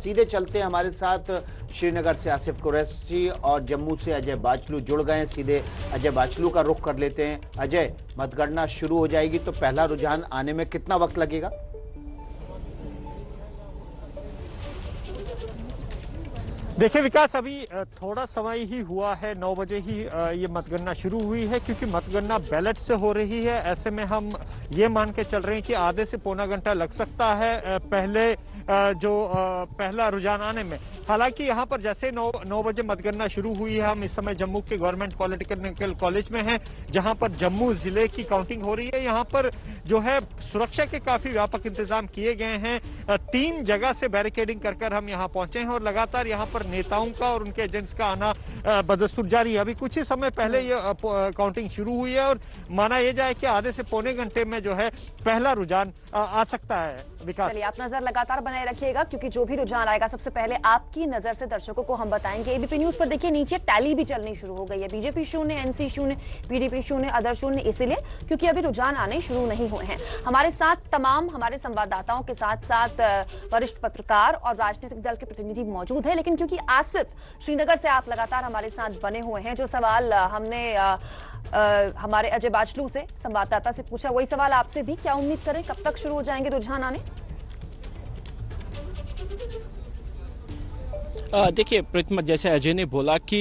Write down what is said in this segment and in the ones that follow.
सीधे चलते हैं हमारे साथ श्रीनगर से आसिफ कुरैशी और जम्मू से अजय बाचलू जुड़ गए हैं। सीधे अजय बाचलू का रुख कर लेते हैं। अजय, मतगणना शुरू हो जाएगी तो पहला रुझान आने में कितना वक्त लगेगा? देखिए विकास, अभी थोड़ा समय ही हुआ है, 9 बजे ही ये मतगणना शुरू हुई है, क्योंकि मतगणना बैलेट से हो रही है। ऐसे में हम ये मान के चल रहे हैं कि आधे से पौना घंटा लग सकता है पहला रुझान आने में। हालांकि यहाँ पर जैसे 9 बजे मतगणना शुरू हुई है, हम इस समय जम्मू के गवर्नमेंट पॉलिटेक्निकल कॉलेज में हैं, जहाँ पर जम्मू जिले की काउंटिंग हो रही है। यहाँ पर जो है सुरक्षा के काफी व्यापक इंतजाम किए गए हैं। 3 जगह से बैरिकेडिंग कर हम यहाँ पहुंचे हैं और लगातार यहाँ पर नेताओं का और उनके एजेंट्स का आना बदस्तूर जारी है। अभी कुछ ही समय पहले ये काउंटिंग शुरू हुई है और माना यह जाए कि आधे से पौने घंटे में जो है पहला रुझान आ सकता है। विकास, चलिए आप नजर लगातार बनाए रखिएगा, क्योंकि जो भी रुझान आएगा सबसे पहले आपकी नजर से दर्शकों को हम बताएंगे। एबीपी न्यूज पर देखिए नीचे टैली भी चलनी शुरू हो गई है। बीजेपी शून्य, एनसी शून्य, पीडीपी शून्य, अदर शून्य, इसीलिए क्योंकि अभी रुझान आने शुरू नहीं हुए हैं। हमारे साथ तमाम हमारे संवाददाताओं के साथ साथ वरिष्ठ पत्रकार और राजनीतिक दल के प्रतिनिधि मौजूद है। लेकिन क्योंकि आसिफ, श्रीनगर से आप लगातार हमारे साथ बने हुए हैं, जो सवाल हमने हमारे अजय बाचलू से संवाददाता से पूछा, वही सवाल आपसे भी, क्या उम्मीद करें कब तक शुरू हो जाएंगे रुझान आने? देखिए प्रतिमा, जैसे अजय ने बोला कि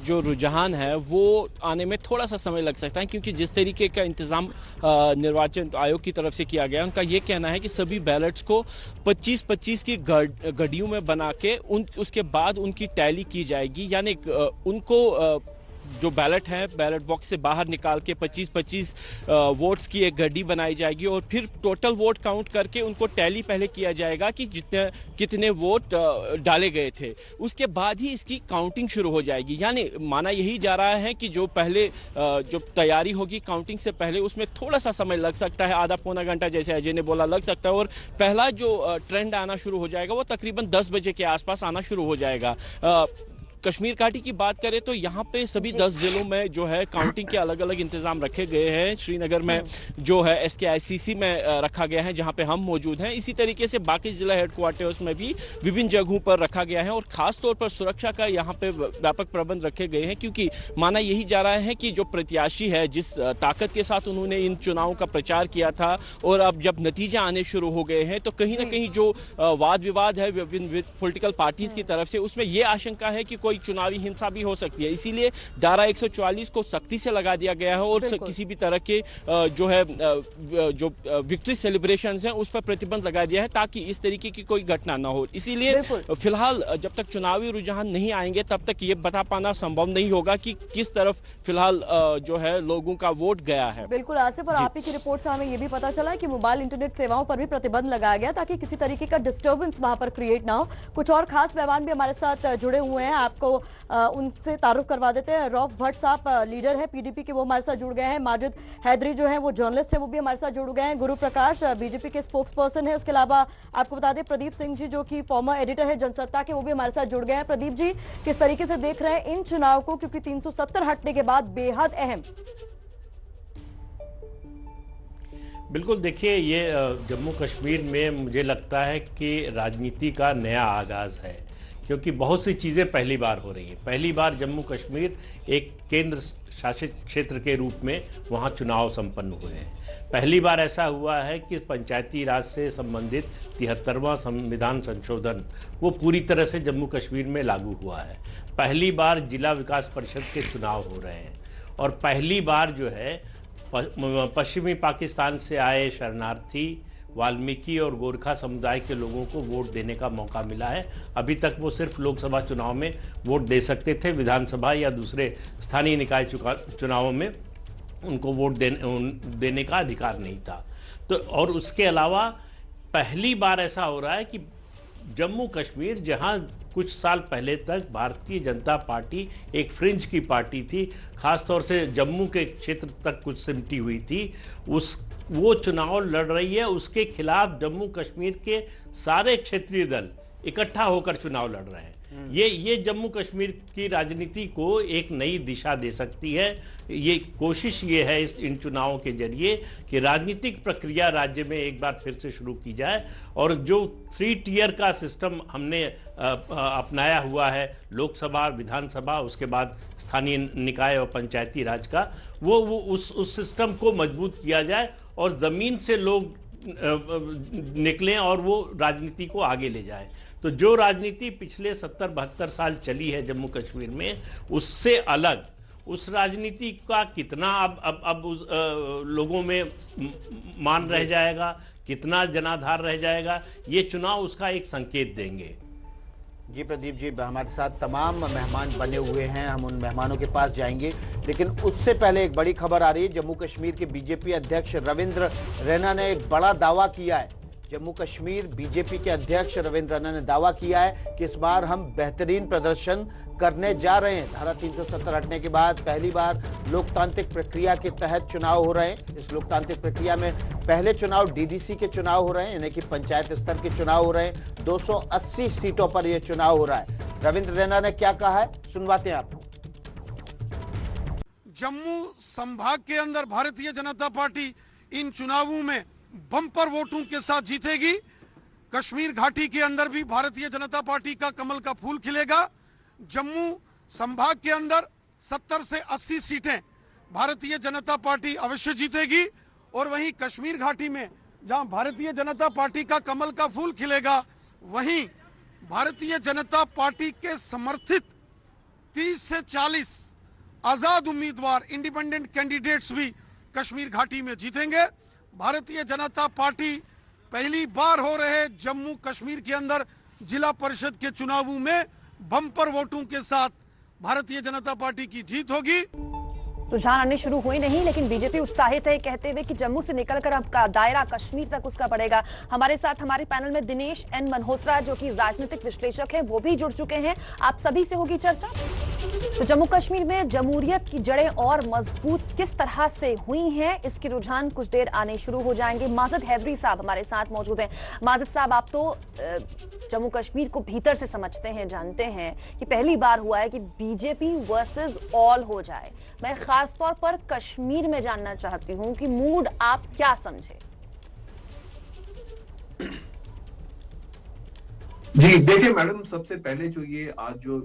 जो रुझान है वो आने में थोड़ा सा समय लग सकता है, क्योंकि जिस तरीके का इंतज़ाम निर्वाचन आयोग की तरफ से किया गया है, उनका ये कहना है कि सभी बैलेट्स को 25-25 की गड्डियों में बना के उसके बाद उनकी टैली की जाएगी। यानी उनको जो बैलेट है बैलेट बॉक्स से बाहर निकाल के 25-25 वोट्स की एक गड्डी बनाई जाएगी और फिर टोटल वोट काउंट करके उनको टैली पहले किया जाएगा कि कितने वोट डाले गए थे। उसके बाद ही इसकी काउंटिंग शुरू हो जाएगी। यानी माना यही जा रहा है कि जो पहले जो तैयारी होगी काउंटिंग से पहले, उसमें थोड़ा सा समय लग सकता है, आधा पौना घंटा जैसे अजय ने बोला लग सकता है। और पहला जो ट्रेंड आना शुरू हो जाएगा वो तकरीबन 10 बजे के आसपास आना शुरू हो जाएगा। कश्मीर घाटी की बात करें तो यहाँ पे सभी 10 जिलों में जो है काउंटिंग के अलग अलग इंतजाम रखे गए हैं। श्रीनगर में जो है SKICC में रखा गया है, जहाँ पे हम मौजूद हैं। इसी तरीके से बाकी जिला हेडक्वार्टर्स में भी विभिन्न जगहों पर रखा गया है और खास तौर पर सुरक्षा का यहाँ पे व्यापक प्रबंध रखे गए हैं, क्योंकि माना यही जा रहा है कि जो प्रत्याशी है, जिस ताकत के साथ उन्होंने इन चुनावों का प्रचार किया था और अब जब नतीजे आने शुरू हो गए हैं, तो कहीं ना कहीं जो वाद विवाद है विभिन्न पॉलिटिकल पार्टीज की तरफ से, उसमें यह आशंका है कि कोई चुनावी हिंसा भी हो सकती है। इसीलिए धारा 144 को सख्ती से लगा दिया गया है और किसी भी तरह के जो है जो विक्ट्री सेलिब्रेशंस हैं उस पर प्रतिबंध लगा दिया है, ताकि इस तरीके की कोई घटना ना हो। इसीलिए फिलहाल जब तक चुनावी रुझान नहीं आएंगे तब तक ये बता पाना संभव नहीं होगा कि किस तरफ फिलहाल जो है लोगों का वोट गया है। बिल्कुल आसिफ, और आप ही की रिपोर्ट से हमें ये भी पता चला है कि मोबाइल इंटरनेट सेवाओं पर भी प्रतिबंध लगाया गया, ताकि किसी तरीके का डिस्टर्बेंस वहां पर क्रिएट ना हो। कुछ और खास मेहमान भी हमारे साथ जुड़े हुए हैं, आपको उनसे तारुफ करवा देते हैं। रौफ भट्ट साहब लीडर है पीडीपी के, वो हमारे साथ जुड़ गए हैं। माजिद हैदरी जो है वो जर्नलिस्ट है, वो भी हमारे साथ जुड़ गए हैं। गुरु प्रकाश बीजेपी के स्पोक्स पर्सन है। उसके अलावा आपको बता दें प्रदीप सिंह जी जो कि फॉर्मर एडिटर है जनसत्ता के, वो भी हमारे साथ जुड़ गए हैं। प्रदीप जी, किस तरीके से देख रहे हैं इन चुनाव को, क्योंकि 370 हटने के बाद बेहद अहम? बिल्कुल, देखिए ये जम्मू कश्मीर में मुझे लगता है कि राजनीति का नया आगाज़ है, क्योंकि बहुत सी चीज़ें पहली बार हो रही हैं। पहली बार जम्मू कश्मीर एक केंद्र शासित क्षेत्र के रूप में वहाँ चुनाव संपन्न हुए हैं। पहली बार ऐसा हुआ है कि पंचायती राज से संबंधित 73वां संविधान संशोधन वो पूरी तरह से जम्मू कश्मीर में लागू हुआ है। पहली बार जिला विकास परिषद के चुनाव हो रहे हैं और पहली बार जो है पश्चिमी पाकिस्तान से आए शरणार्थी, वाल्मीकि और गोरखा समुदाय के लोगों को वोट देने का मौका मिला है। अभी तक वो सिर्फ लोकसभा चुनाव में वोट दे सकते थे, विधानसभा या दूसरे स्थानीय निकाय चुनावों में उनको वोट देने का अधिकार नहीं था। तो और उसके अलावा पहली बार ऐसा हो रहा है कि जम्मू कश्मीर, जहां कुछ साल पहले तक भारतीय जनता पार्टी एक फ्रिंज की पार्टी थी, खासतौर से जम्मू के क्षेत्र तक कुछ सिमटी हुई थी, वो चुनाव लड़ रही है। उसके खिलाफ जम्मू कश्मीर के सारे क्षेत्रीय दल इकट्ठा होकर चुनाव लड़ रहे हैं। ये जम्मू कश्मीर की राजनीति को एक नई दिशा दे सकती है। ये कोशिश ये है इन चुनावों के जरिए कि राजनीतिक प्रक्रिया राज्य में एक बार फिर से शुरू की जाए, और जो 3 टियर का सिस्टम हमने अपनाया हुआ है, लोकसभा, विधानसभा, उसके बाद स्थानीय निकाय और पंचायती राज का, वो उस सिस्टम को मजबूत किया जाए और जमीन से लोग निकलें और वो राजनीति को आगे ले जाएं। तो जो राजनीति पिछले 70-72 साल चली है जम्मू कश्मीर में, उससे अलग उस राजनीति का कितना अब लोगों में मान रह जाएगा, कितना जनाधार रह जाएगा, ये चुनाव उसका एक संकेत देंगे। जी प्रदीप जी, हमारे साथ तमाम मेहमान बने हुए हैं, हम उन मेहमानों के पास जाएंगे, लेकिन उससे पहले एक बड़ी खबर आ रही है। जम्मू कश्मीर के बीजेपी अध्यक्ष रविंद्र रैना ने एक बड़ा दावा किया है। जम्मू कश्मीर बीजेपी के अध्यक्ष रविंद्र रैना ने दावा किया है कि इस बार हम बेहतरीन प्रदर्शन करने जा रहे हैं। धारा 370 हटने के बाद पहली बार लोकतांत्रिक प्रक्रिया के तहत चुनाव हो रहे हैं। इस लोकतांत्रिक प्रक्रिया में पहले चुनाव डीडीसी के चुनाव हो रहे हैं, यानी कि पंचायत स्तर के चुनाव हो रहे हैं। 280 सीटों पर यह चुनाव हो रहा है। रविंद्र रैना ने क्या कहा है, सुनवाते हैं आपको। जम्मू संभाग के अंदर भारतीय जनता पार्टी इन चुनावों में बम्पर वोटों के साथ जीतेगी। कश्मीर घाटी के अंदर भी भारतीय जनता पार्टी का कमल का फूल खिलेगा। जम्मू संभाग के अंदर 70 से 80 सीटें भारतीय जनता पार्टी अवश्य जीतेगी, और वहीं कश्मीर घाटी में जहां भारतीय जनता पार्टी का कमल का फूल खिलेगा, वहीं भारतीय जनता पार्टी के समर्थित 30 से 40 आजाद उम्मीदवार, इंडिपेंडेंट कैंडिडेट्स भी कश्मीर घाटी में जीतेंगे। भारतीय जनता पार्टी पहली बार हो रहे जम्मू कश्मीर के अंदर जिला परिषद के चुनावों में बम्पर वोटों के साथ भारतीय जनता पार्टी की जीत होगी। रुझान आने शुरू हुए नहीं, लेकिन बीजेपी उत्साहित है, कहते हुए कि जम्मू से निकलकर अब का दायरा कश्मीर तक उसका पड़ेगा। हमारे साथ हमारे पैनल में दिनेश एन मल्होत्रा, जो कि राजनीतिक विश्लेषक हैं, वो भी जुड़ चुके हैं। आप सभी से होगी चर्चा। तो जम्मू कश्मीर में जमहूरियत की जड़ें और मजबूत किस तरह से हुई हैं, इसके रुझान कुछ देर आने शुरू हो जाएंगे। माजिद हैदरी साहब हमारे साथ मौजूद हैं। माजिद साहब, आप तो जम्मू कश्मीर को भीतर से समझते हैं, जानते हैं कि पहली बार हुआ है कि बीजेपी वर्सेस ऑल हो जाए। मैं खास तौर पर कश्मीर में जानना चाहती हूं कि मूड आप क्या समझे। जी देखिए मैडम, सबसे पहले जो ये आज जो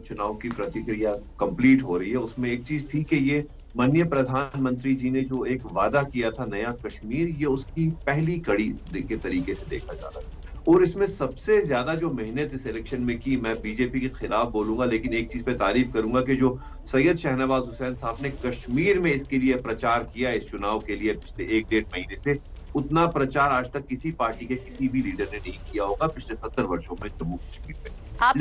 चुनाव की प्रतिक्रिया कंप्लीट हो रही है, उसमें एक चीज थी कि ये माननीय प्रधानमंत्री जी ने जो एक वादा किया था नया कश्मीर, ये उसकी पहली कड़ी के तरीके से देखा जा रहा है। और इसमें सबसे ज्यादा जो मेहनत इस इलेक्शन में की, मैं बीजेपी के खिलाफ बोलूंगा, लेकिन एक चीज पे तारीफ करूंगा कि जो सैयद शहनवाज हुसैन साहब ने कश्मीर में इसके लिए प्रचार किया, इस चुनाव के लिए पिछले 1-1.5 महीने से, उतना प्रचार आज तक किसी पार्टी के किसी भी लीडर ने नहीं किया होगा पिछले 70 वर्षों में जम्मू कश्मीर में। आप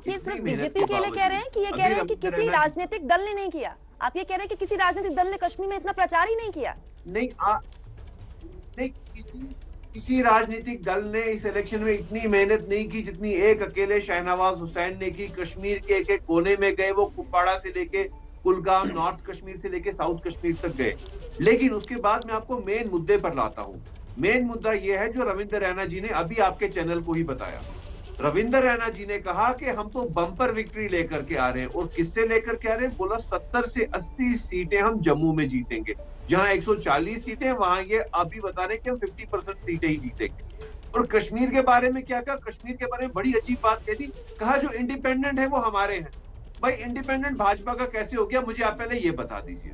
ये सिर्फ बीजेपी के लिए कह रहे हैं कि ये कह रहे हैं कि किसी राजनीतिक दल ने नहीं किया? आप ये कह रहे हैं कि किसी राजनीतिक दल ने कश्मीर में इतना प्रचार ही नहीं किया? नहीं, किसी राजनीतिक दल ने इस इलेक्शन में इतनी मेहनत नहीं की जितनी एक अकेले शहनवाज हुसैन ने की। कश्मीर के एक एक कोने में गए, वो कुपवाड़ा से लेके कुलगाम, नॉर्थ कश्मीर से लेके साउथ कश्मीर तक गए। लेकिन उसके बाद मैं आपको मेन मुद्दे पर लाता हूं। मेन मुद्दा यह है जो रविंद्र रैना जी ने अभी आपके चैनल को ही बताया। रविंद्र रैना जी ने कहा कि हम तो बम्पर विक्ट्री लेकर के आ रहे हैं, और किससे लेकर के आ रहे हैं? बोला 70 से 80 सीटें हम जम्मू में जीतेंगे। जहां 140 सीटें, वहां ये अभी बता रहे कि हम 50% सीटें ही जीतेंगे। और कश्मीर के बारे में क्या कहा? कश्मीर के बारे में बड़ी अजीब बात कह दी, कहा जो इंडिपेंडेंट है वो हमारे हैं। भाई इंडिपेंडेंट भाजपा का कैसे हो गया, मुझे आप पहले ये बता दीजिए।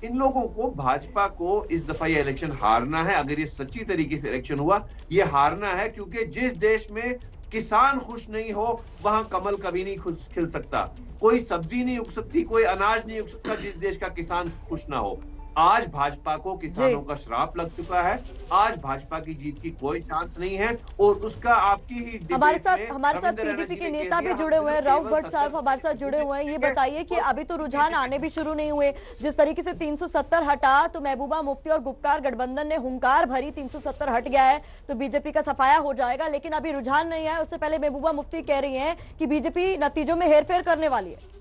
इन लोगों को, भाजपा को इस दफा ये इलेक्शन हारना है। अगर ये सच्ची तरीके से इलेक्शन हुआ, ये हारना है, क्योंकि जिस देश में किसान खुश नहीं हो वहां कमल कभी नहीं खिल सकता। कोई सब्जी नहीं उग सकती, कोई अनाज नहीं उग सकता जिस देश का किसान खुश ना हो। आज भाजपा को किसानों का श्राप लग चुका है। आज भाजपा की जीत की कोई चांस नहीं है, और उसका आपकी ही हमारे साथ पीडीपी के नेता भी जुड़े हुए हैं। राव भट्ट साहब हमारे साथ जुड़े हुए हैं। ये बताइए कि अभी तो रुझान आने भी शुरू नहीं हुए। जिस तरीके से 370 हटा तो महबूबा मुफ्ती और गुपकार गठबंधन ने हुंकार भरी, 370 हट गया है तो बीजेपी का सफाया हो जाएगा, लेकिन अभी रुझान नहीं आया। उससे पहले महबूबा मुफ्ती कह रही है कि बीजेपी नतीजों में हेरफेर करने वाली है।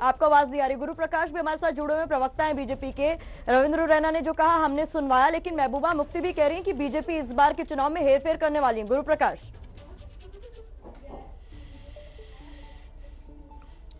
आपको आवाज नहीं आ रही। गुरु प्रकाश भी हमारे साथ जुड़े हुए प्रवक्ता हैं बीजेपी के। रविंद्र रैना ने जो कहा हमने सुनवाया, लेकिन महबूबा मुफ्ती भी कह रही हैं कि बीजेपी इस बार के चुनाव में हेरफेर करने वाली है। गुरु प्रकाश।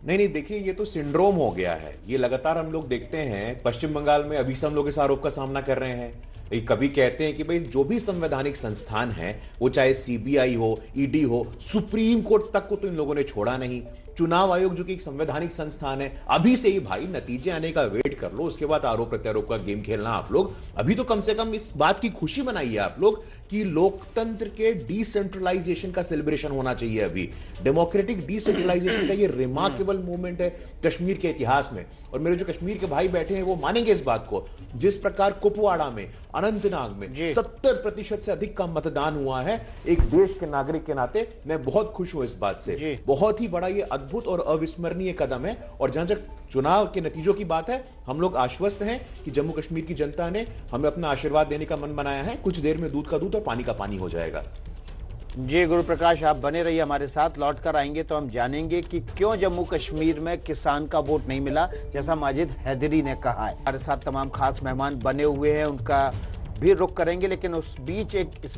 नहीं, देखिए ये तो सिंड्रोम हो गया है। ये लगातार हम लोग देखते हैं। पश्चिम बंगाल में अभी से हम लोग इस आरोप का सामना कर रहे हैं। कभी कहते हैं कि भाई जो भी संवैधानिक संस्थान है, वो चाहे सीबीआई हो, ईडी हो, सुप्रीम कोर्ट तक को तो इन लोगों ने छोड़ा नहीं। चुनाव आयोग जो कि एक संवैधानिक संस्थान है, अभी से ही भाई नतीजे आने का वेट कर लो, उसके बाद आरोप प्रत्यारोप का गेम खेलना आप लोग। अभी तो कम से कम इस बात की खुशी मनाइए आप लोग कि लोकतंत्र के डिसेंट्रलाइजेशन का सेलिब्रेशन होना चाहिए। अभी डेमोक्रेटिक डिसेंट्रलाइजेशन का ये रिमार्केबल मूवमेंट है कश्मीर के इतिहास में। और मेरे जो कश्मीर के भाई बैठे हैं वो मानेंगे इस बात को। जिस प्रकार कुपवाड़ा में, अनंतनाग में 70% से अधिक का मतदान हुआ है, एक देश के नागरिक के नाते मैं बहुत खुश हूं इस बात से। बहुत ही बड़ा ये अद्भुत और अविस्मरणीय कदम है। और जहां तक चुनाव के नतीजों की बात है, हम लोग आश्वस्त हैं कि जम्मू कश्मीर की जनता ने हमें अपना आशीर्वाद देने का मन बनाया है। कुछ देर में दूध का दूध और पानी का पानी हो जाएगा। जी गुरु प्रकाश, आप बने रहिए हमारे साथ। लौट कर आएंगे तो हम जानेंगे कि क्यों जम्मू कश्मीर में किसान का वोट नहीं मिला, जैसा माजिद हैदरी ने कहा है। हमारे साथ तमाम खास मेहमान बने हुए हैं, उनका भी रुख करेंगे। लेकिन इस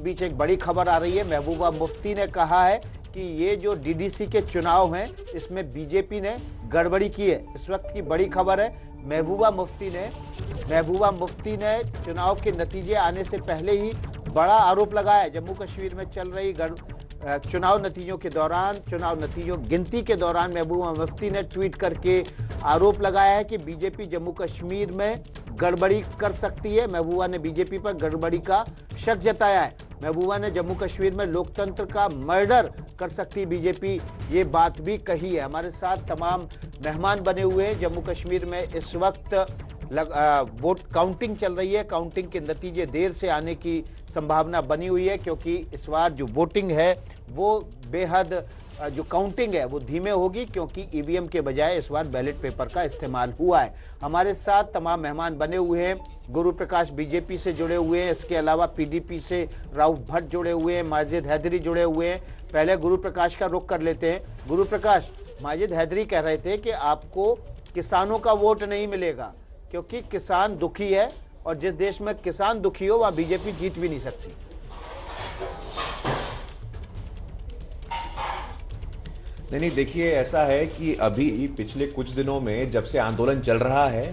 बीच एक बड़ी खबर आ रही है। महबूबा मुफ्ती ने कहा है कि ये जो डीडीसी के चुनाव हैं, इसमें बीजेपी ने गड़बड़ी की है। इस वक्त की बड़ी खबर है, महबूबा मुफ्ती ने चुनाव के नतीजे आने से पहले ही बड़ा आरोप लगाया है। जम्मू कश्मीर में चल रही चुनाव नतीजों गिनती के दौरान महबूबा मुफ्ती ने ट्वीट करके आरोप लगाया है कि बीजेपी जम्मू कश्मीर में गड़बड़ी कर सकती है। महबूबा ने बीजेपी पर गड़बड़ी का शक जताया है। महबूबा ने जम्मू कश्मीर में लोकतंत्र का मर्डर कर सकती बीजेपी, ये बात भी कही है। हमारे साथ तमाम मेहमान बने हुए हैं। जम्मू कश्मीर में इस वक्त वोट काउंटिंग चल रही है। काउंटिंग के नतीजे देर से आने की संभावना बनी हुई है, क्योंकि इस बार जो वोटिंग है वो बेहद जो काउंटिंग है वो धीमे होगी, क्योंकि ईवीएम के बजाय इस बार बैलेट पेपर का इस्तेमाल हुआ है। हमारे साथ तमाम मेहमान बने हुए हैं। गुरु प्रकाश बीजेपी से जुड़े हुए हैं, इसके अलावा पीडीपी से राउफ भट्ट जुड़े हुए हैं, माजिद हैदरी जुड़े हुए हैं। पहले गुरु प्रकाश का रुख कर लेते हैं। गुरु प्रकाश, माजिद हैदरी कह रहे थे कि आपको किसानों का वोट नहीं मिलेगा, क्योंकि किसान दुखी है, और जिस देश में किसान दुखी हो वहां बीजेपी जीत भी नहीं सकती। नहीं, देखिए ऐसा है कि अभी पिछले कुछ दिनों में जब से आंदोलन चल रहा है,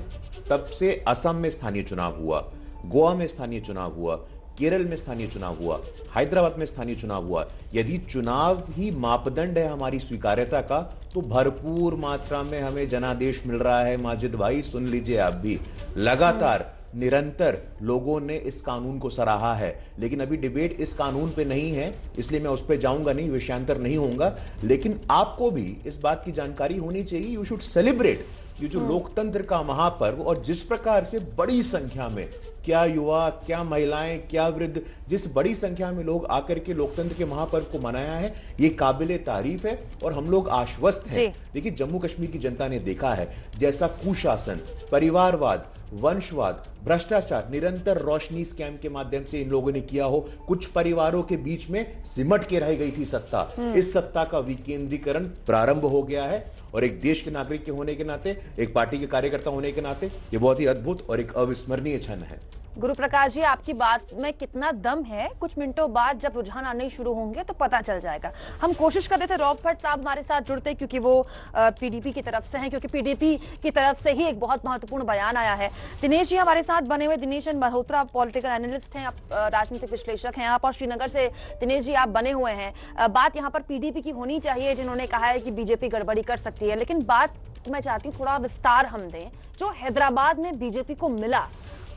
तब से असम में स्थानीय चुनाव हुआ, गोवा में स्थानीय चुनाव हुआ, केरल में स्थानीय चुनाव हुआ, हैदराबाद में स्थानीय चुनाव हुआ। यदि चुनाव ही मापदंड है हमारी स्वीकार्यता का, तो भरपूर मात्रा में हमें जनादेश मिल रहा है। माजिद भाई सुन लीजिए, आप भी लगातार निरंतर लोगों ने इस कानून को सराहा है। लेकिन अभी डिबेट इस कानून पे नहीं है, इसलिए मैं उस पर जाऊंगा नहीं, विषयांतर नहीं होऊंगा। लेकिन आपको भी इस बात की जानकारी होनी चाहिए, यू शुड सेलिब्रेट ये जो लोकतंत्र का महापर्व। और जिस प्रकार से बड़ी संख्या में, क्या युवा, क्या महिलाएं, क्या वृद्ध, जिस बड़ी संख्या में लोग आकर के लोकतंत्र के महापर्व को मनाया है, ये काबिले तारीफ है और हम लोग आश्वस्त हैं। देखिए जम्मू कश्मीर की जनता ने देखा है, जैसा कुशासन, परिवारवाद, वंशवाद, भ्रष्टाचार निरंतर रोशनी स्कैम के माध्यम से इन लोगों ने किया हो। कुछ परिवारों के बीच में सिमट के रह गई थी सत्ता। इस सत्ता का विकेंद्रीकरण प्रारंभ हो गया है, और एक देश के नागरिक के होने के नाते, एक पार्टी के कार्यकर्ता होने के नाते, ये बहुत ही अद्भुत और एक अविस्मरणीय क्षण है। गुरु प्रकाश जी, आपकी बात में कितना दम है, कुछ मिनटों बाद जब रुझान आने शुरू होंगे तो पता चल जाएगा। हम कोशिश कर रहे थे रॉफ भट्ट साहब हमारे साथ जुड़ते, क्योंकि वो पीडीपी की तरफ से हैं, क्योंकि पीडीपी की तरफ से ही एक बहुत महत्वपूर्ण बयान आया है। दिनेश जी हमारे साथ बने हुए, दिनेश मल्होत्रा पॉलिटिकल एनालिस्ट हैं, आप राजनीतिक विश्लेषक हैं, आप और श्रीनगर से दिनेश जी आप बने हुए हैं। बात यहाँ पर पीडीपी की होनी चाहिए, जिन्होंने कहा है कि बीजेपी गड़बड़ी कर सकती है। लेकिन बात मैं चाहती हूँ थोड़ा विस्तार हम दें, जो हैदराबाद में बीजेपी को मिला,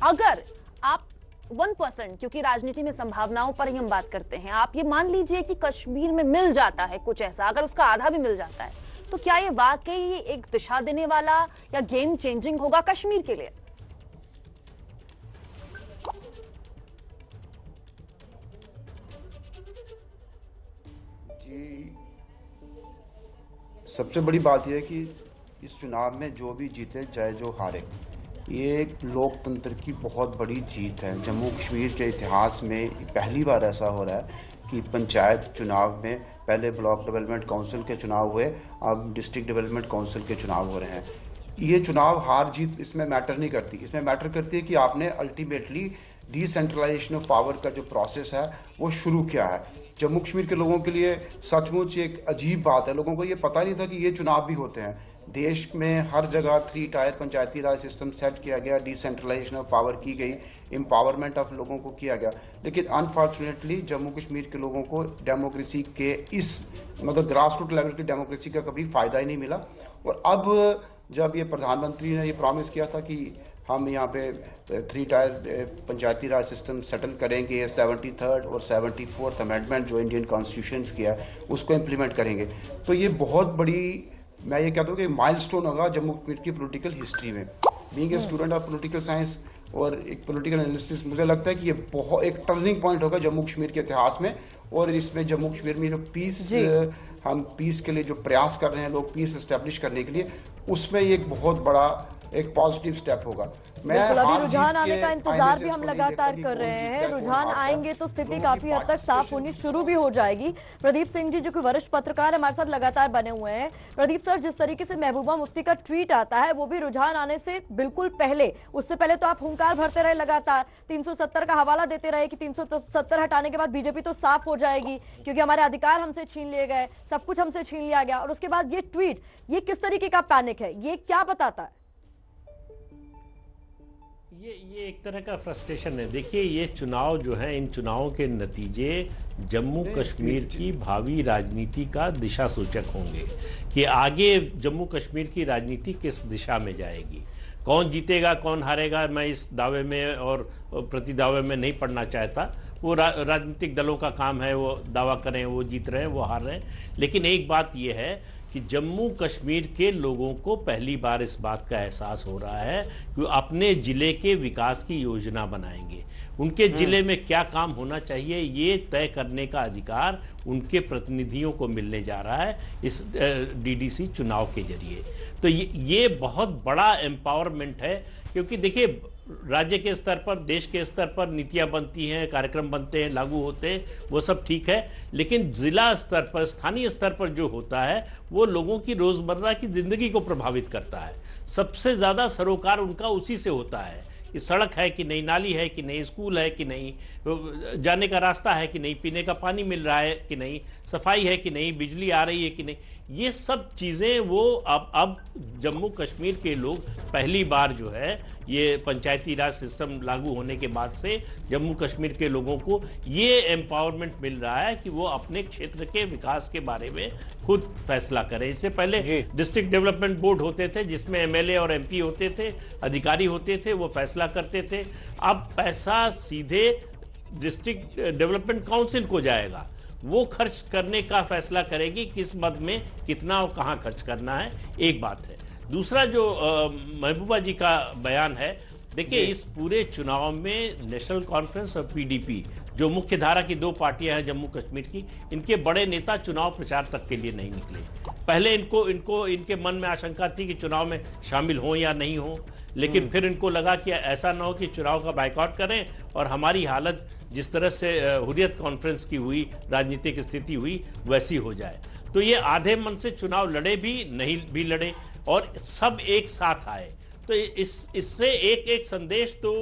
अगर आप 1%, क्योंकि राजनीति में संभावनाओं पर ही हम बात करते हैं, आप ये मान लीजिए कि कश्मीर में मिल जाता है कुछ ऐसा, अगर उसका आधा भी मिल जाता है, तो क्या ये वाकई एक दिशा देने वाला या गेम चेंजिंग होगा कश्मीर के लिए? जी, सबसे बड़ी बात यह है कि इस चुनाव में जो भी जीते चाहे जो हारे, ये एक लोकतंत्र की बहुत बड़ी जीत है। जम्मू कश्मीर के इतिहास में पहली बार ऐसा हो रहा है कि पंचायत चुनाव में पहले ब्लॉक डेवलपमेंट काउंसिल के चुनाव हुए, अब डिस्ट्रिक्ट डेवलपमेंट काउंसिल के चुनाव हो रहे हैं। ये चुनाव हार जीत इसमें मैटर नहीं करती, इसमें मैटर करती है कि आपने अल्टीमेटली डिसेंट्रलाइजेशन ऑफ पावर का जो प्रोसेस है वो शुरू किया है। जम्मू कश्मीर के लोगों के लिए सचमुच एक अजीब बात है, लोगों को ये पता नहीं था कि ये चुनाव भी होते हैं। देश में हर जगह 3 टायर पंचायती राज सिस्टम सेट किया गया, डिसेंट्रलाइजेशन ऑफ पावर की गई, एम्पावरमेंट ऑफ लोगों को किया गया, लेकिन अनफॉर्चुनेटली जम्मू कश्मीर के लोगों को डेमोक्रेसी के इस मतलब ग्रास रूट लेवल की डेमोक्रेसी का कभी फायदा ही नहीं मिला। और अब जब ये प्रधानमंत्री ने ये प्रॉमिस किया था कि हम यहाँ पे 3 टायर पंचायती राज सिस्टम सेटल करेंगे, 73rd और 74th अमेंडमेंट जो इंडियन कॉन्स्टिट्यूशन किया है उसको इम्प्लीमेंट करेंगे, तो ये बहुत बड़ी, मैं ये कहता हूँ कि माइलस्टोन होगा जम्मू कश्मीर की पॉलिटिकल हिस्ट्री में। Being a student of political science और एक पॉलिटिकल एनालिसिस, मुझे लगता है कि ये बहुत एक टर्निंग पॉइंट होगा जम्मू कश्मीर के इतिहास में। और इसमें जम्मू कश्मीर में जो पीस, हम पीस के लिए जो प्रयास कर रहे हैं लोग, पीस एस्टेब्लिश करने के लिए, उसमें ये एक बहुत बड़ा एक पॉजिटिव स्टेप होगा। बिल्कुल, अभी रुझान आने का इंतजार भी हम लगातार कर रहे हैं। रुझान आएंगे तो स्थिति काफी हद तक साफ होनी शुरू भी हो जाएगी। प्रदीप सिंह जी जो कि वरिष्ठ पत्रकार हमारे साथ लगातार बने हुए हैं। प्रदीप सर, जिस तरीके से महबूबा मुफ्ती का ट्वीट आता है वो भी रुझान आने से बिल्कुल पहले, उससे पहले तो आप हुंकार भरते रहे लगातार, 370 का हवाला देते रहे कि 370 हटाने के बाद बीजेपी तो साफ हो जाएगी क्योंकि हमारे अधिकार हमसे छीन लिए गए, सब कुछ हमसे छीन लिया गया। और उसके बाद ये ट्वीट, ये किस तरीके का पैनिक है, ये क्या बताता है? ये एक तरह का फ्रस्ट्रेशन है। देखिए, ये चुनाव जो है, इन चुनावों के नतीजे जम्मू कश्मीर की भावी राजनीति का दिशा सूचक होंगे कि आगे जम्मू कश्मीर की राजनीति किस दिशा में जाएगी। कौन जीतेगा कौन हारेगा, मैं इस दावे में और प्रति दावे में नहीं पड़ना चाहता। वो राजनीतिक दलों का काम है, वो दावा करें, वो जीत रहे हैं, वो हार रहे हैं। लेकिन एक बात ये है कि जम्मू कश्मीर के लोगों को पहली बार इस बात का एहसास हो रहा है कि अपने ज़िले के विकास की योजना बनाएंगे। उनके ज़िले में क्या काम होना चाहिए ये तय करने का अधिकार उनके प्रतिनिधियों को मिलने जा रहा है इस डीडीसी चुनाव के जरिए। तो ये बहुत बड़ा एम्पावरमेंट है, क्योंकि देखिए, राज्य के स्तर पर, देश के स्तर पर नीतियां बनती हैं, कार्यक्रम बनते हैं, लागू होते हैं, वो सब ठीक है, लेकिन जिला स्तर पर, स्थानीय स्तर पर जो होता है वो लोगों की रोजमर्रा की जिंदगी को प्रभावित करता है। सबसे ज्यादा सरोकार उनका उसी से होता है कि सड़क है कि नहीं, नाली है कि नहीं, स्कूल है कि नहीं, जाने का रास्ता है कि नहीं, पीने का पानी मिल रहा है कि नहीं, सफाई है कि नहीं, बिजली आ रही है कि नहीं। ये सब चीज़ें वो अब जम्मू कश्मीर के लोग पहली बार जो है, ये पंचायती राज सिस्टम लागू होने के बाद से जम्मू कश्मीर के लोगों को ये एम्पावरमेंट मिल रहा है कि वो अपने क्षेत्र के विकास के बारे में खुद फैसला करें। इससे पहले डिस्ट्रिक्ट डेवलपमेंट बोर्ड होते थे जिसमें एमएलए और एमपी होते थे, अधिकारी होते थे, वो फैसला करते थे। अब पैसा सीधे डिस्ट्रिक्ट डेवलपमेंट काउंसिल को जाएगा, वो खर्च करने का फैसला करेगी किस मद में कितना और कहाँ खर्च करना है। एक बात है। दूसरा जो महबूबा जी का बयान है, देखिए, इस पूरे चुनाव में नेशनल कॉन्फ्रेंस और पीडीपी जो मुख्य धारा की 2 पार्टियां हैं जम्मू कश्मीर की, इनके बड़े नेता चुनाव प्रचार तक के लिए नहीं निकले। पहले इनके मन में आशंका थी कि चुनाव में शामिल हों या नहीं हों, लेकिन फिर इनको लगा कि ऐसा ना हो कि चुनाव का बायकॉट करें और हमारी हालत जिस तरह से हुर्रियत कॉन्फ्रेंस की हुई, राजनीतिक स्थिति हुई, वैसी हो जाए। तो ये आधे मन से चुनाव लड़े भी, नहीं भी लड़े, और सब एक साथ आए। तो इससे एक संदेश तो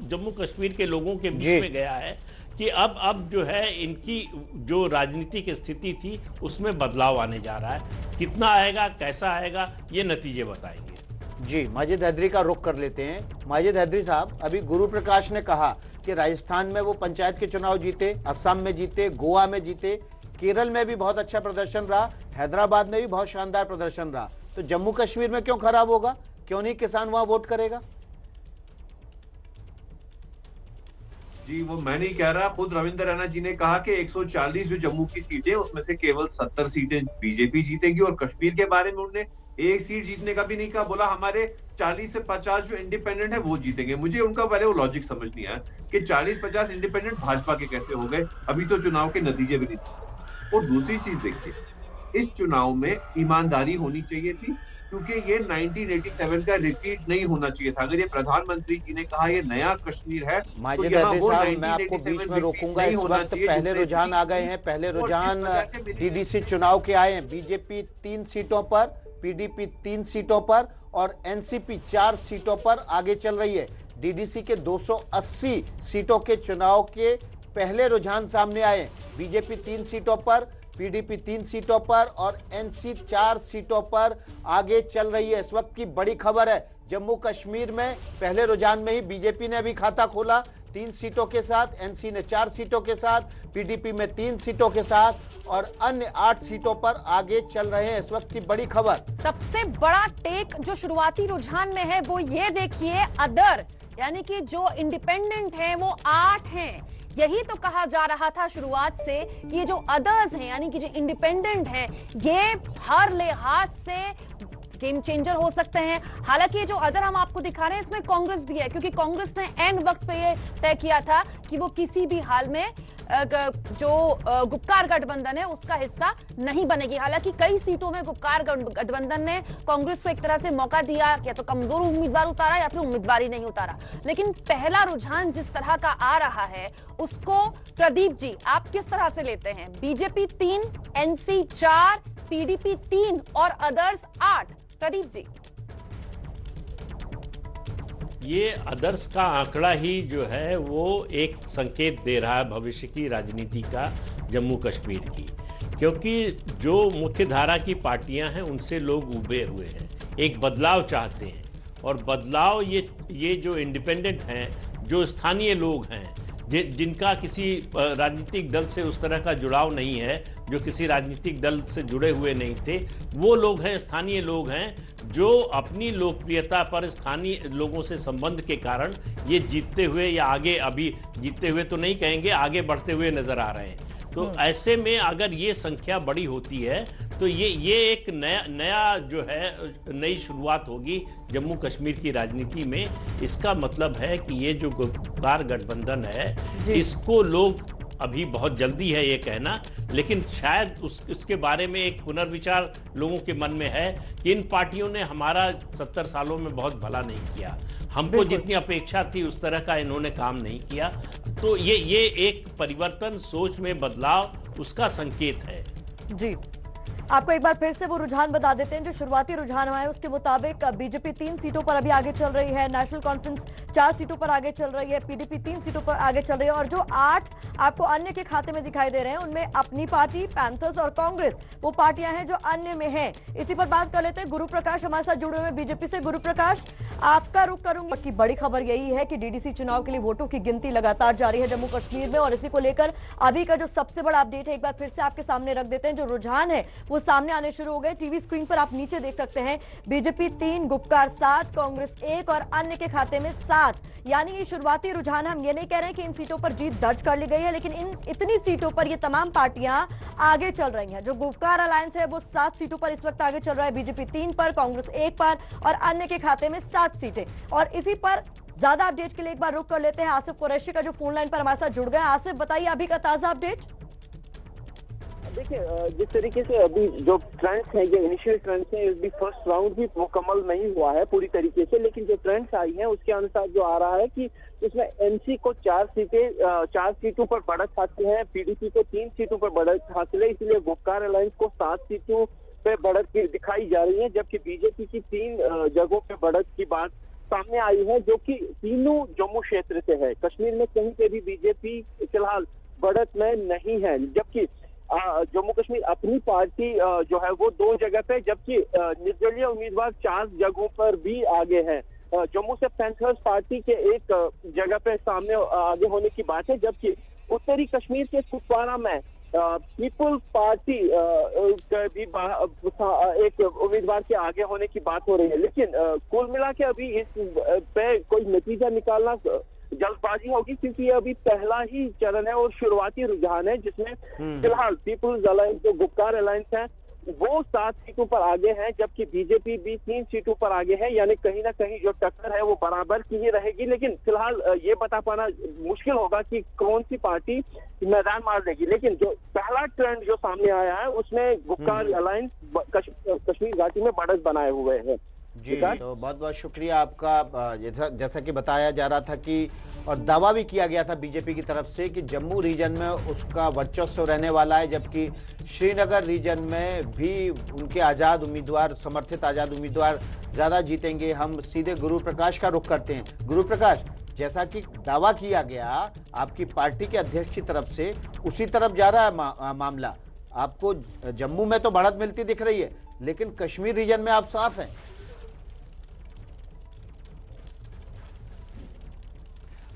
जम्मू कश्मीर के लोगों के बीच में गया है कि अब जो है, इनकी जो राजनीतिक स्थिति थी उसमें बदलाव आने जा रहा है। कितना आएगा, कैसा आएगा, ये नतीजे बताएंगे। जी, माजिद हैदरी का रुख कर लेते हैं। माजिद हैदरी साहब, अभी गुरु प्रकाश ने कहा कि राजस्थान में वो पंचायत के चुनाव जीते, असम में जीते, गोवा में जीते, केरल में भी बहुत अच्छा प्रदर्शन रहा, हैदराबाद में भी बहुत शानदार प्रदर्शन रहा। तो जम्मू कश्मीर में क्यों खराब होगा? क्यों नहीं किसान वहां वोट करेगा? जी, वो मैं नहीं कह रहा, खुद रविंद्र रैना जी ने कहा कि 140 जो जम्मू की सीटें, उसमें से केवल 70 सीटें बीजेपी जीतेगी। और कश्मीर के बारे में उन्होंने 1 सीट जीतने का भी नहीं कहा, बोला हमारे 40 से 50 जो इंडिपेंडेंट है वो जीतेंगे। मुझे उनका पहले वो लॉजिक समझ नहीं आया कि 40-50 इंडिपेंडेंट भाजपा के कैसे हो गए, अभी तो चुनाव के नतीजे भी नहीं। और दूसरी चीज देखिए, इस चुनाव में ईमानदारी होनी चाहिए थी, क्योंकि ये 1987 का रिपीट नहीं होना चाहिए था। अगर ये प्रधानमंत्री जी ने कहा ये नया कश्मीर है तो माजिद यहाँ अहदी वो साहब, मैं आपको 1987 बीच में रोकूंगा। नहीं इस होना वक्त चाहिए, पहले जिससे रुझान आ गए भी- हैं। पहले और जिस रुझान वजह से मिली- डीडीसी चुनाव के आए हैं। बीजेपी 3 सीटों पर, पीडीपी 3 सीटों पर और एनसीपी 4 सीटों पर आगे चल रही है। डीडीसी के 280 सीटों के चुनाव के पहले रुझान सामने आए। बीजेपी 3 सीटों पर, पीडीपी 3 सीटों पर और एनसी 4 सीटों पर आगे चल रही है। इस वक्त की बड़ी खबर है जम्मू कश्मीर में पहले रुझान में ही बीजेपी ने अभी खाता खोला 3 सीटों के साथ, एनसी ने 4 सीटों के साथ, पीडीपी में 3 सीटों के साथ और अन्य 8 सीटों पर आगे चल रहे हैं। इस वक्त की बड़ी खबर। सबसे बड़ा टेक जो शुरुआती रुझान में है वो ये देखिए, अदर यानी कि जो इंडिपेंडेंट हैं वो 8 हैं। यही तो कहा जा रहा था शुरुआत से कि ये जो अदर्स हैं यानी कि जो इंडिपेंडेंट हैं ये हर लिहाज से गेम चेंजर हो सकते हैं। हालांकि ये जो अदर हम आपको दिखा रहे हैं इसमें कांग्रेस भी है, क्योंकि कांग्रेस ने एंड वक्त पे ये तय किया था कि वो किसी भी हाल में जो गुपकार गठबंधन है उसका हिस्सा नहीं बनेगी। हालांकि कई सीटों में गुपकार गठबंधन ने कांग्रेस को एक तरह से मौका दिया, या तो कमजोर उम्मीदवार उतारा या फिर उम्मीदवार ही नहीं उतारा। लेकिन पहला रुझान जिस तरह का आ रहा है उसको प्रदीप जी आप किस तरह से लेते हैं? बीजेपी 3, एनसी 4, पीडीपी 3 और अदर्स 8। प्रदीप जी। ये अदर्स का आंकड़ा ही जो है वो एक संकेत दे रहा है भविष्य की राजनीति का जम्मू कश्मीर की, क्योंकि जो मुख्य धारा की पार्टियां हैं उनसे लोग उबे हुए हैं, एक बदलाव चाहते हैं। और बदलाव ये जो इंडिपेंडेंट हैं, जो स्थानीय लोग हैं, जिनका किसी राजनीतिक दल से उस तरह का जुड़ाव नहीं है, जो किसी राजनीतिक दल से जुड़े हुए नहीं थे, वो लोग हैं, स्थानीय लोग हैं जो अपनी लोकप्रियता पर स्थानीय लोगों से संबंध के कारण ये जीतते हुए या आगे, अभी जीतते हुए तो नहीं कहेंगे, आगे बढ़ते हुए नजर आ रहे हैं। तो ऐसे में अगर ये संख्या बड़ी होती है तो ये एक नया जो है नई शुरुआत होगी जम्मू कश्मीर की राजनीति में। इसका मतलब है कि ये जो गुपकार गठबंधन है इसको लोग, अभी बहुत जल्दी है ये कहना, लेकिन शायद उसके बारे में एक पुनर्विचार लोगों के मन में है कि इन पार्टियों ने हमारा 70 सालों में बहुत भला नहीं किया, हमको जितनी अपेक्षा थी उस तरह का इन्होंने काम नहीं किया। तो ये एक परिवर्तन, सोच में बदलाव, उसका संकेत है। जी, आपको एक बार फिर से वो रुझान बता देते हैं जो शुरुआती रुझान हुआ है उसके मुताबिक बीजेपी 3 सीटों पर अभी आगे चल रही है, नेशनल कॉन्फ्रेंस 4 सीटों पर आगे चल रही है, पीडीपी 3 सीटों पर आगे चल रही है और जो 8 आपको अन्य के खाते में दिखाई दे रहे हैं उनमें अपनी पार्टी, पैंथर्स और कांग्रेस वो पार्टियां हैं जो अन्य में हैं। इसी पर बात कर लेते हैं, गुरु प्रकाश हमारे साथ जुड़े हुए हैं बीजेपी से। गुरु प्रकाश, आपका रुख करूंगी कि बड़ी खबर यही है कि डीडीसी चुनाव के लिए वोटों की गिनती लगातार जारी है जम्मू कश्मीर में और इसी को लेकर अभी का जो सबसे बड़ा अपडेट है एक बार फिर से आपके सामने रख देते हैं। जो रुझान है वो सामने आने शुरू हो गए। टीवी स्क्रीन पर आप नीचे देख सकते हैं बीजेपी 3, गुपकार 7, कांग्रेस 1 और अन्य के खाते में 7। यानी ये शुरुआती रुझान, हम ये नहीं कह रहे हैं कि इन सीटों पर जीत दर्ज कर ली गई है, लेकिन इन इतनी सीटों पर ये तमाम पार्टियां आगे चल रही हैं। जो गुपकार अलायंस है वो 7 सीटों पर इस वक्त आगे चल रहा है, बीजेपी 3 पर, कांग्रेस 1 पर और अन्य के खाते में 7 सीटें। और इसी पर ज्यादा अपडेट के लिए एक बार रुक कर लेते हैं आसिफ कुरैशी का जो फोन लाइन पर हमारे साथ जुड़ गए। आसिफ, बताइए अभी का ताजा अपडेट। देखिए, जिस तरीके से अभी जो ट्रेंड्स हैं, जो इनिशियल ट्रेंड्स हैं, अभी फर्स्ट राउंड भी मुकम्मल नहीं हुआ है पूरी तरीके से, लेकिन जो ट्रेंड्स आई हैं उसके अनुसार जो आ रहा है कि इसमें एनसी को 4 सीटों पर बढ़त हासिल है, पीडीपी को 3 सीटों पर बढ़त हासिल है, इसलिए गुपकार अलायंस को 7 सीटों पर बढ़त दिखाई जा रही है, जबकि बीजेपी की 3 जगहों पर बढ़त की बात सामने आई है, जो कि तीनों जम्मू क्षेत्र से है। कश्मीर में कहीं पे भी बीजेपी फिलहाल बढ़त में नहीं है, जबकि जम्मू कश्मीर अपनी पार्टी जो है वो 2 जगह पे, जबकि निर्दलीय उम्मीदवार 4 जगहों पर भी आगे हैं। जम्मू से पैंथर्स पार्टी के 1 जगह पे सामने आगे होने की बात है, जबकि उत्तरी कश्मीर के कुपवारा में पीपुल्स पार्टी भी एक उम्मीदवार के आगे होने की बात हो रही है। लेकिन कुल मिला के अभी इस पे कोई नतीजा निकालना जल्दबाजी होगी, क्योंकि ये अभी पहला ही चरण है और शुरुआती रुझान है, जिसमें फिलहाल पीपुल्स अलायंस, जो गुपकार अलायंस है, वो 7 सीटों पर आगे हैं, जबकि बीजेपी भी 3 सीटों पर आगे है। यानी कहीं ना कहीं जो टक्कर है वो बराबर की ही रहेगी, लेकिन फिलहाल ये बता पाना मुश्किल होगा कि कौन सी पार्टी मैदान मार देगी। लेकिन जो पहला ट्रेंड जो सामने आया है उसमें गुपकार अलायंस, कश्मीर घाटी में बढ़त बनाए हुए हैं। जी, तो बहुत बहुत शुक्रिया आपका। जैसा कि बताया जा रहा था कि और दावा भी किया गया था बीजेपी की तरफ से कि जम्मू रीजन में उसका वर्चस्व रहने वाला है, जबकि श्रीनगर रीजन में भी उनके आज़ाद उम्मीदवार, समर्थित आज़ाद उम्मीदवार ज़्यादा जीतेंगे। हम सीधे गुरु प्रकाश का रुख करते हैं। गुरु प्रकाश, जैसा कि दावा किया गया आपकी पार्टी के अध्यक्ष की तरफ से, उसी तरफ जा रहा है मामला। आपको जम्मू में तो बढ़त मिलती दिख रही है, लेकिन कश्मीर रीजन में आप साफ हैं।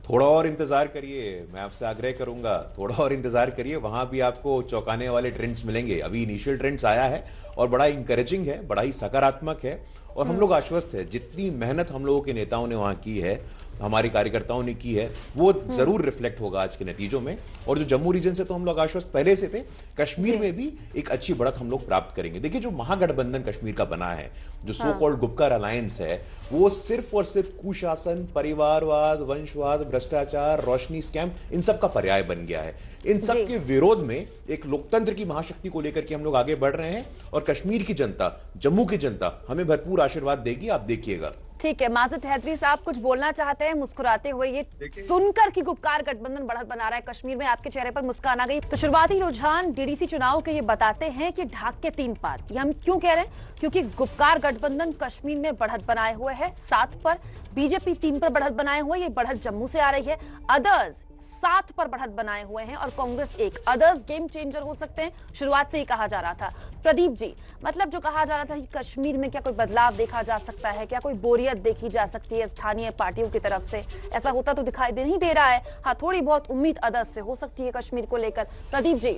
थोड़ा और इंतजार करिए, मैं आपसे आग्रह करूंगा, थोड़ा और इंतजार करिए, वहां भी आपको चौंकाने वाले ट्रेंड्स मिलेंगे। अभी इनिशियल ट्रेंड्स आया है और बड़ा इंकरेजिंग है, बड़ा ही सकारात्मक है और हम लोग आश्वस्त है जितनी मेहनत हम लोगों के नेताओं ने वहां की है, हमारे कार्यकर्ताओं ने की है, वो जरूर रिफ्लेक्ट होगा आज के नतीजों में। और जो जम्मू रीजन से तो हम लोग आश्वस्त पहले से थे, कश्मीर में भी एक अच्छी बढ़त हम लोग प्राप्त करेंगे। देखिए, जो महागठबंधन कश्मीर का बना है, जो सो कॉल्ड गुपकार अलायंस है, वो सिर्फ और सिर्फ कुशासन, परिवारवाद, वंशवाद, भ्रष्टाचार, रोशनी स्कैम, इन सब का पर्याय बन गया है। इन सब के विरोध में एक लोकतंत्र की महाशक्ति को लेकर के हम लोग आगे बढ़ रहे हैं और कश्मीर की जनता, जम्मू की जनता हमें भरपूर आशीर्वाद देगी, आप देखिएगा। ठीक है, माजिद हैदरी साहब कुछ बोलना चाहते हैं मुस्कुराते हुए, ये सुनकर कि गुपकार गठबंधन बढ़त बना रहा है कश्मीर में, आपके चेहरे पर मुस्कान आ गई। तो शुरुआती रुझान डीडीसी चुनाव के ये बताते हैं कि ढाक के 3 पार। ये हम क्यों कह रहे हैं? क्योंकि गुपकार गठबंधन कश्मीर में बढ़त बनाए हुए है 7 पर, बीजेपी 3 पर बढ़त बनाए हुए, ये बढ़त जम्मू से आ रही है, अदर्स 7 पर बढ़त बनाए हुए हैं और कांग्रेस 1। अदर्स गेम चेंजर हो सकते हैं, शुरुआत से ही कहा जा रहा था। प्रदीप जी, मतलब जो कहा जा रहा था कि कश्मीर में क्या कोई बदलाव देखा जा सकता है, क्या कोई बोरियत देखी जा सकती है स्थानीय पार्टियों की तरफ से, ऐसा होता तो दिखाई नहीं दे रहा है। हाँ, थोड़ी बहुत उम्मीद अदर्स से हो सकती है कश्मीर को लेकर। प्रदीप जी,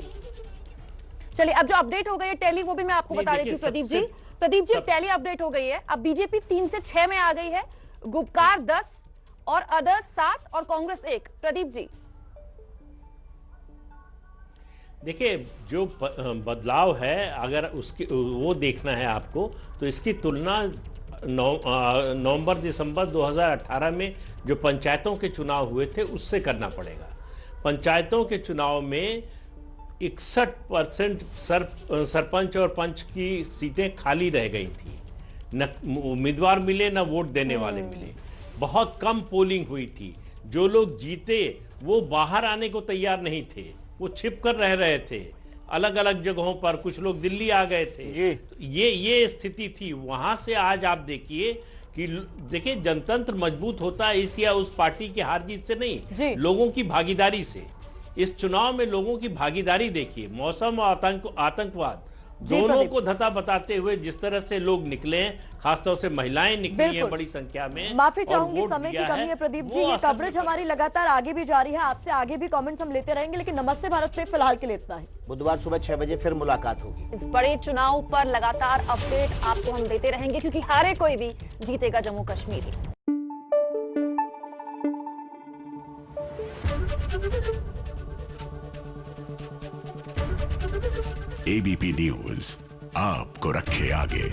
चलिए अब जो अपडेट हो गई है टैली, वो भी मैं आपको बता देती हूँ। प्रदीप जी टैली अपडेट हो गई है, अब बीजेपी 3 से 6 में आ गई है, गुपकार 10 और अदर्स 7 और कांग्रेस 1। प्रदीप जी, देखिए, जो बदलाव है अगर उसकी वो देखना है आपको, तो इसकी तुलना नवंबर दिसंबर 2018 में जो पंचायतों के चुनाव हुए थे उससे करना पड़ेगा। पंचायतों के चुनाव में 61% सरपंच और पंच की सीटें खाली रह गई थी, न उम्मीदवार मिले न वोट देने वाले मिले, बहुत कम पोलिंग हुई थी। जो लोग जीते वो बाहर आने को तैयार नहीं थे, वो छिप कर रह रहे थे अलग अलग जगहों पर, कुछ लोग दिल्ली आ गए थे। ये स्थिति थी। वहां से आज आप देखिए कि देखिए जनतंत्र मजबूत होता है इस या उस पार्टी की हार जीत से नहीं, लोगों की भागीदारी से। इस चुनाव में लोगों की भागीदारी देखिए, मौसम और आतंकवाद दोनों को धता बताते हुए जिस तरह से लोग निकले हैं, खासतौर से महिलाएं निकली हैं बड़ी संख्या में। माफी चाहूंगी, समय की कमी है प्रदीप जी, ये कवरेज हमारी लगातार आगे भी जारी है, आपसे आगे भी कमेंट्स हम लेते रहेंगे, लेकिन नमस्ते भारत पे फिलहाल के लिए इतना है। बुधवार सुबह 6 बजे फिर मुलाकात होगी। इस बड़े चुनाव पर लगातार अपडेट आपको हम देते रहेंगे, क्योंकि हारे कोई भी जीतेगा जम्मू कश्मीर ही। एबीपी न्यूज आपको रखे आगे।